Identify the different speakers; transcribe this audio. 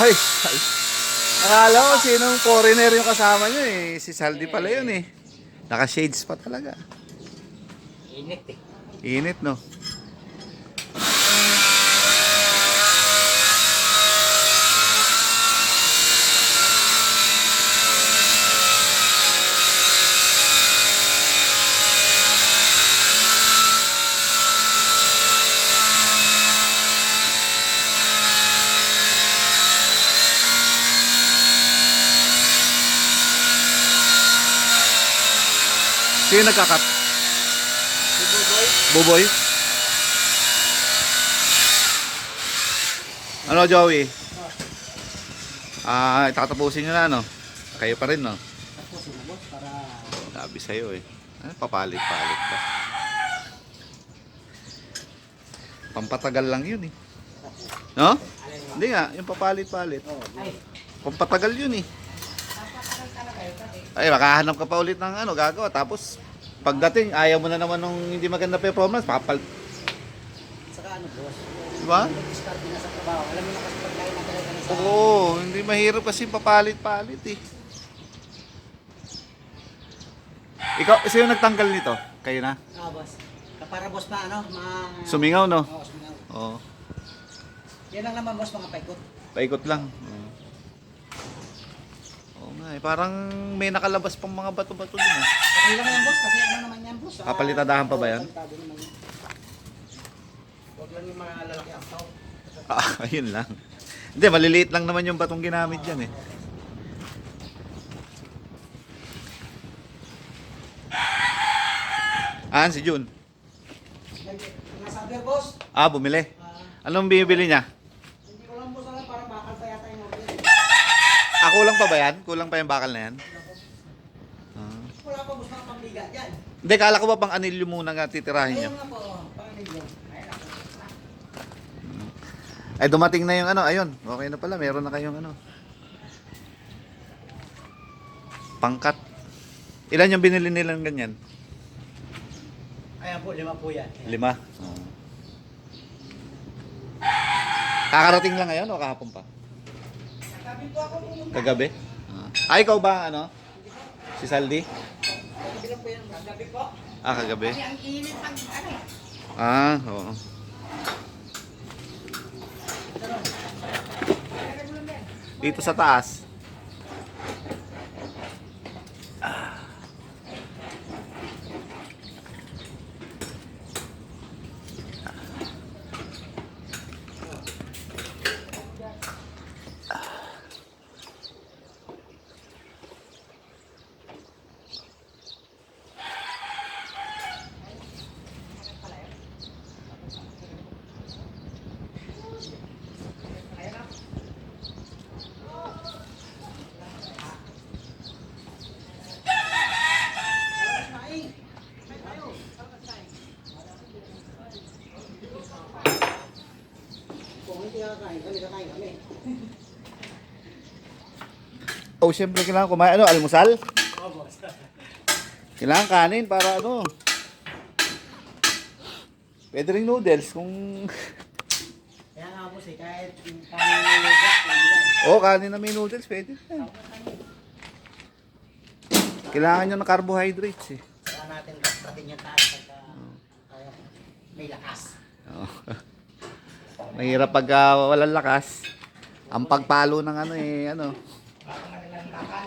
Speaker 1: Ay, akala ko sinong foreigner yung kasama nyo eh. Si Saldi pala yun eh. Naka-shades pa talaga.
Speaker 2: Init eh.
Speaker 1: Init, no? Sino nagkakat?
Speaker 2: Si Buboy.
Speaker 1: Buboy? Ano, Joey? Itatapusin nyo na, no? Kayo pa rin, no?
Speaker 2: Tapos sinabot para...
Speaker 1: Sabi sa'yo, eh. Papalit-palit pa. Pampatagal lang yun, eh. No? Hindi nga, yung papalit-palit.
Speaker 2: Ay,
Speaker 1: Pampatagal yun, eh. Ay, makahanap ka pa ulit ng ano, gagawa. Tapos, pagdating, ayaw mo na naman nung hindi maganda performance,
Speaker 2: saka ano boss?
Speaker 1: Diba?
Speaker 2: Discard na sa trabaho. Alam mo na kasi pagkain na talaga na sa...
Speaker 1: Oo, hindi mahirap kasi papalit-palit, eh. Ikaw, sino nagtanggal nito? Kayo na?
Speaker 2: Ah, boss. Para boss pa ano,
Speaker 1: Sumingaw, no?
Speaker 2: Oo, sumingaw.
Speaker 1: Oo.
Speaker 2: Yan lang naman boss, mga paikot.
Speaker 1: Paikot lang. Oo nga, eh. Parang may nakalabas pang mga bato-bato dun, eh.
Speaker 2: Okay lang yan boss, kasi ano naman yan boss.
Speaker 1: Kapalitadahan pa ba yan?
Speaker 2: Palitado naman yan. Huwag lang yung mga lalaki ang tao.
Speaker 1: Ayun lang. Hindi, maliliit lang naman yung batong ginamit dyan, eh. Si Jun.
Speaker 2: Nasabi boss.
Speaker 1: Bumili. Anong bibili niya?
Speaker 2: Hindi ko lang boss alam, parang bakal pa yata yung mobile.
Speaker 1: Kulang pa ba yan? Kulang pa yung bakal na yan?
Speaker 2: Wala pa boss mga pambiga dyan.
Speaker 1: Hindi, kala ko ba pang anilyo muna nga titirahin niyo?
Speaker 2: Ayun nga po, panganilyo. Ayun ako.
Speaker 1: Ay, dumating na yung ano, ayun. Okay na pala, meron na kayong ano. Pangkat. Ilan yung binili nilang ganyan?
Speaker 2: Ayan po, 5 po yan.
Speaker 1: 5. Kakarating lang ngayon o kahapon pa?
Speaker 2: Sabi po ako pumunta.
Speaker 1: Kagabi? Ikaw ba ano? Si Saldi?
Speaker 2: Sabi lang po yan. Sabi po.
Speaker 1: Kagabi?
Speaker 2: Kasi ang init pag ano.
Speaker 1: Oo. Dito sa taas.
Speaker 2: Kung hindi kakain kami, kakain kami.
Speaker 1: Siyempre kailangan kumain. Almusal?
Speaker 2: Oo, boss.
Speaker 1: Kailangan kanin para ano. Pwede rin noodles kung...
Speaker 2: Kaya nga boss kahit kanin ng yoga,
Speaker 1: Kanin na may noodles, pwede. Kailangan nyo ng carbohydrates, eh.
Speaker 2: saka natin rastratin yung taas pagka kaya may lakas.
Speaker 1: Mahirap pag walang lakas. Ang pagpalo ng ano.
Speaker 2: Baka kanilang lakal.